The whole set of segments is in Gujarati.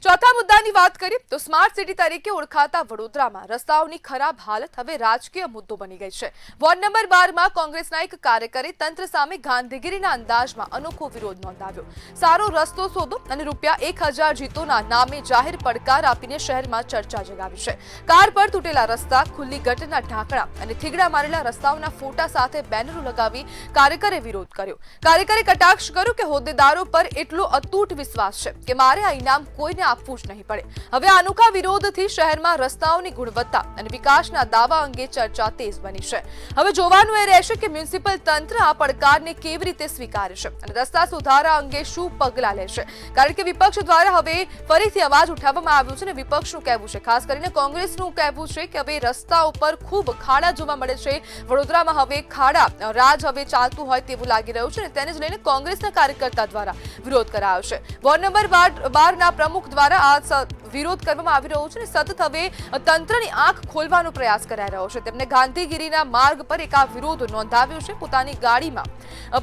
ચોથા મુદ્દાની વાત કરીએ તો સ્માર્ટ સિટી તરીકે ઓળખાતા વડોદરામાં રસ્તાઓની ખરાબ હાલત હવે રાજકીય મુદ્દો બની ગઈ છે। વોર્ડ નંબર 12માં કોંગ્રેસના એક કાર્યકરે તંત્ર સામે ગાંધીગીરીના અંદાજમાં અનોખો વિરોધ નોંધાવ્યો। સારો રસ્તો શોધો અને ₹1000 જીતોના નામે જાહેર પડકાર આપીને શહેરમાં ચર્ચા જગાવી છે। કાર પર તૂટેલા રસ્તા, ખુલ્લી ગટરના ઢાંકણા અને થીગડા મારેલા રસ્તાઓના ફોટા સાથે બેનરો લગાવી કાર્યકરે વિરોધ કર્યો। કાર્યકરે કટાક્ષ કર્યો કે હોદ્દેદારો પર એટલો અતૂટ વિશ્વાસ છે કે મારે આ ઇનામ કોઈને આપવું જ નહીં પડે। હવે અનોખા વિરોધથી શહેરમાં રસ્તાઓની ગુણવત્તા અને વિકાસના દાવા અંગે ચર્ચા તેજ બની છે। હવે જોવાનું એ રહેશે કે મ્યુનિસિપલ તંત્ર આ પડકારને કેવી રીતે સ્વીકારે છે અને રસ્તા સુધારા અંગે શું પગલાં લેશે, કારણ કે વિપક્ષ દ્વારા હવે ફરીથી અવાજ ઉઠાવવામાં આવ્યો છે અને વિપક્ષનું કહેવું છે, ખાસ કરીને કોંગ્રેસનું કહેવું છે કે હવે રસ્તાઓ પર ખૂબ ખાડા જોવા મળે છે। વડોદરામાં હવે ખાડા રાજ હવે ચાલતું હોય તેવું લાગી રહ્યું છે અને તેને જ લઈને કોંગ્રેસના કાર્યકર્તા દ્વારા વિરોધ કરાયો છે। વોર્ડ નંબર 12ના પ્રમુખ દ્વારા આ વિરોધ કરવામાં આવી રહ્યો છે અને સતત હવે તંત્રની આંખ ખોલવાનો પ્રયાસ કરાઈ રહ્યો છે। તેમને ગાંધીગીરીના માર્ગ પર એક આ વિરોધ નોંધાવ્યો છે। પોતાની ગાડીમાં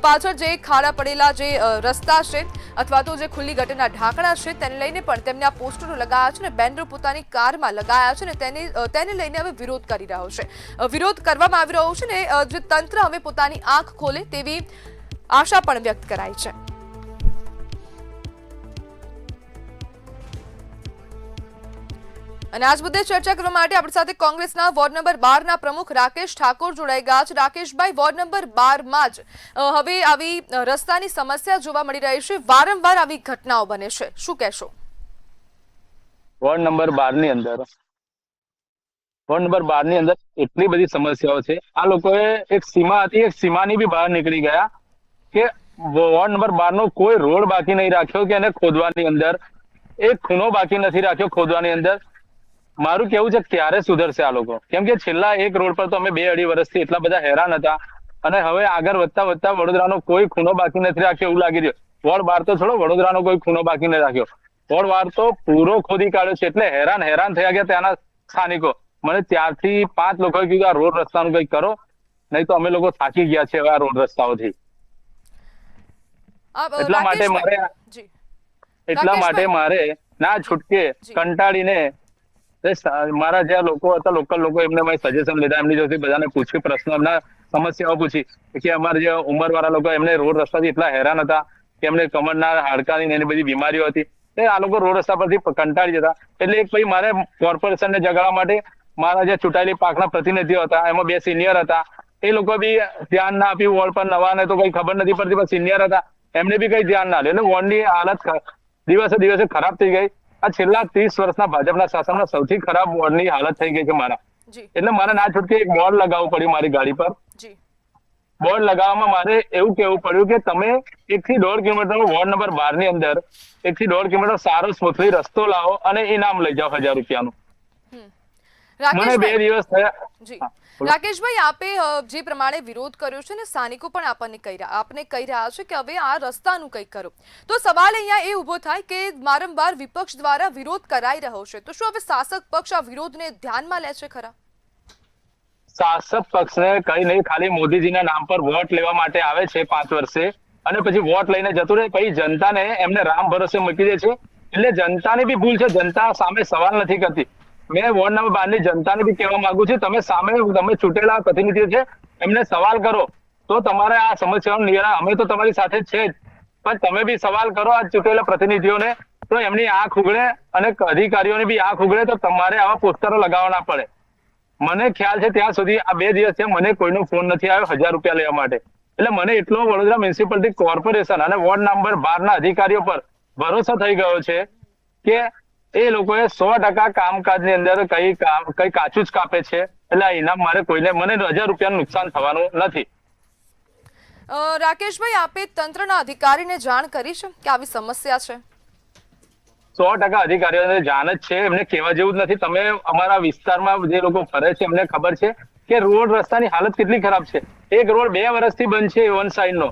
પાછળ જે ખાડા પડેલા જે રસ્તા છે અથવા તો જે ખુલ્લી ગટરના ઢાંકણા છે તેને લઈને પણ તેમને આ પોસ્ટરો લગાવ્યા છે અને બેનરો પોતાની કારમાં લગાવ્યા છે અને તેને લઈને હવે વિરોધ કરી રહ્યો છે, વિરોધ કરવામાં આવી રહ્યો છે ને જે તંત્ર હવે પોતાની આંખ ખોલે તેવી આશા પણ વ્યક્ત કરાઈ છે। અને આજ મુદ્દે ચર્ચા કરવા માટે આપણી સાથે કોંગ્રેસના વોર્ડ નંબર 12ના પ્રમુખ રાકેશ ઠાકોર જોડાઈ ગયા છે। રાકેશભાઈ, વોર્ડ નંબર 12માં જ હવે આવી રસ્તાની સમસ્યા જોવા મળી રહી છે, વારંવાર આવી ઘટનાઓ બને છે, શું કહેશો? વોર્ડ નંબર 12 ની અંદર એટલી બધી સમસ્યાઓ છે। આ લોકોએ એક સીમા હતી, એક સીમાની બી બહાર નીકળી ગયા કે વોર્ડ નંબર 12 નો કોઈ રોડ બાકી નહીં રાખ્યો કે એને ખોદવાની અંદર એક ખૂણો બાકી નથી રાખ્યો ખોદવાની અંદર। મારું કેવું છે ક્યારે સુધરશે આ લોકો, કેમ કે છેલ્લા એક રોડ પર તો અમે 2-2.5 વર્ષથી એટલા બધા હેરાન હતા અને હવે આગળ વધતા વધતા વડોદરાનો કોઈ ખૂણો બાકી નથી રાખ્યો એવું લાગી રહ્યું। વોર્ડ 12 તો છોડો, વડોદરાનો કોઈ ખૂણો બાકી નથી રાખ્યો, વોર્ડ 12 તો પૂરો ખોદી કાઢ્યો છે। એટલે હેરાન થયા ગયા ત્યાંના સ્થાનિકો। મને ત્યારથી 5 લોકોએ કીધું આ રોડ રસ્તાનું કંઈક કરો, નહીં તો અમે લોકો થાકી ગયા છે હવે આ રોડ રસ્તાઓથી। એટલા માટે મારે ના છૂટકે કંટાળીને મારા જે લોકો હતા લોકલ લોકો એમને મેં સજેશન લીધા, એમની જોડે બધાને પૂછ્યું, પ્રશ્ન એમના સમસ્યાઓ પૂછી કે અમારા જે ઉંમરવાળા લોકો એમને રોડ રસ્તાથી એટલા હેરાન હતા કે એમને કમરના હાડકાની એની બધી બીમારીઓ હતી, આ લોકો રોડ રસ્તા પરથી કંટાળી જતા। એટલે એક ભાઈ મારે કોર્પોરેશનને જગાડવા માટે મારા જે ચૂંટાયેલી પાંખના પ્રતિનિધિઓ હતા એમાં 2 સિનિયર હતા, એ લોકો બી ધ્યાન ના આપ્યું। વોર્ડ પર નવાને તો કઈ ખબર નથી પડતી, પણ સિનિયર હતા એમને બી કઈ ધ્યાન ના આપ્યું। એટલે વોર્ડની હાલત દિવસે દિવસે ખરાબ થઈ ગઈ। આ છેલ્લા 30 વર્ષના ભાજપના શાસનમાં સૌથી ખરાબ વોર્ડની હાલત થઈ ગઈ છે મારા। એટલે મારે ના છૂટકે એક બોર્ડ લગાવવું પડ્યું મારી ગાડી પર। બોર્ડ લગાવવામાં મારે એવું કહેવું પડ્યું કે તમે 1 થી 1.5 કિલોમીટર વોર્ડ નંબર 12 ની અંદર 1 થી 1.5 કિલોમીટર સારો સ્મૂથલી રસ્તો લાવો અને ઇનામ લઈ જાઓ ₹1000 મને 2 દિવસ થયા। રાકેશભાઈ, આપે જે પ્રમાણે વિરોધ કર્યો છે ને સ્થાનિકો પણ આપને કહી રહ્યા છે કે હવે આ રસ્તાનું કંઈક કરો, તો સવાલ અહીંયા એ ઉભો થાય કે વારંવાર વિપક્ષ દ્વારા વિરોધ કરાઈ રહ્યો છે, તો શું હવે શાસક પક્ષ આ વિરોધને ધ્યાનમાં લે છે ખરા? શાસક પક્ષને કઈ નહીં, ખાલી મોદીજીના નામ પર વોટ લેવા માટે આવે છે 5 વર્ષે અને પછી વોટ લઈને જતું રહે, પછી જનતાને એમને રામ ભરોસે મૂકી દે છે। એટલે જનતાની બી ભૂલ છે, જનતા સામે સવાલ નથી કરતી। મેં વોર્ડ નંબર 12 ની જનતાને બી કહેવા માંગુ છું, તમે ચૂંટેલા પ્રતિનિધિઓ છે એમને સવાલ કરો તો તમારે આ સમસ્યાનું નિવારણ, અમે તો તમારી સાથે છે જ, પણ તમે બી સવાલ કરો આ ચૂંટેલા પ્રતિનિધિઓને તો એમની આંખ ઉઘડે અને અધિકારીઓની બી આંખ ઉઘડે, તો તમારે આવા પોસ્ટરો લગાવવા ના પડે। મને ખ્યાલ છે ત્યાં સુધી આ 2 દિવસ છે મને કોઈનો ફોન નથી આવ્યો ₹1000 લેવા માટે। એટલે મને એટલો વડોદરા મ્યુનિસિપાલિટી કોર્પોરેશન અને વોર્ડ નંબર 12 ના અધિકારીઓ પર ભરોસો થઈ ગયો છે કે એ લોકોએ 100% કામકાજની અંદર કઈ કાચું જ કાપે છે। એટલે આ ઇનામ મારે કોઈને, મને ₹1000 નુકસાન થવાનું નથી। રાકેશભાઈ, આપે તંત્રના અધિકારીને જાણ કરી છે કે આવી સમસ્યા છે? 100% અધિકારીઓને જાણ જ છે, એમને કહેવા જેવું જ નથી। તમે અમારા વિસ્તારમાં જે લોકો ફરે છે એમને ખબર છે કે રોડ રસ્તાની હાલત કેટલી ખરાબ છે। એક રોડ 2 વર્ષથી બંધ છે, વન સાઈડ નો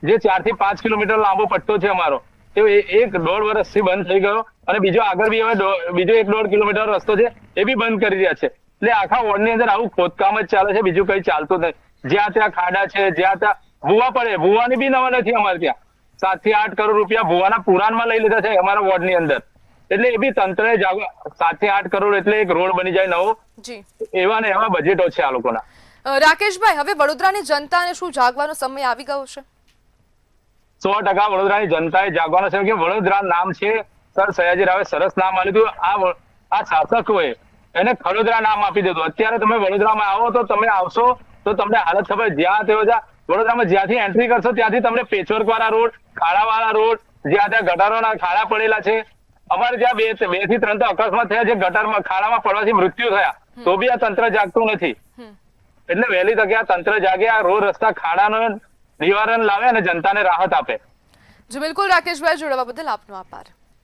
જે 4 થી 5 કિલોમીટર લાંબો પટ્ટો છે અમારો, એ 1.5 વર્ષથી બંધ થઈ ગયો અને બીજો આગળ બી હવે બીજો 1.5 કિલોમીટર રસ્તો છે એ બી બંધ કરી રહ્યા છે। એટલે આખા વોર્ડની અંદર આવું ખોદકામ જ ચાલે છે, બીજું કઈ ચાલતું નથી। જ્યાં ત્યાં ખાડા છે, જ્યાં ત્યાં ભૂવા પડે, ભૂવાની બી નવા નથી અમારે ત્યાં। 7 થી 8 કરોડ રૂપિયા ભુવાના પુરાણમાં લઈ લીધા છે અમારા વોર્ડની અંદર। એટલે એ બી તંત્રએ 7 થી 8 કરોડ એટલે એક રોડ બની જાય નવો, જી એવા ને એવા બજેટો છે આ લોકોના. રાકેશભાઈ, હવે વડોદરાની જનતાને શું જાગવાનો સમય આવી ગયો છે? 100% વડોદરાની જનતાએ જાગવાનો છે કે વડોદરા નામ છે, સર સયાજી રાવે સરસ નામ આપ્યું હતું. આ શાસકોએ એને ખડોદરા નામ આપી દીધું. અત્યારે તમે વડોદરામાં આવો તો તમે આવશો તો તમને હાલત ખબર, જ્યાં તેઓ વડોદરામાં જ્યાંથી એન્ટ્રી કરશો ત્યાંથી તમને પેચવર્ક વાળા રોડ, ખાડા વાળા રોડ, જ્યાં ત્યાં ગટારોના ખાડા પડેલા છે. અમારે જ્યાં 2 થી 3 તો અકસ્માત થયા, જે ગટરમાં ખાડામાં પડવાથી મૃત્યુ થયા, તો બી આ તંત્ર જાગતું નથી. એટલે વહેલી તકે આ તંત્ર જાગે, આ રોડ રસ્તા ખાડાનું નિવારણ લાવે અને જનતાને રાહત આપે. જી બિલકુલ રાકેશભાઈ, જોડાવા બદલ આપનો આભાર.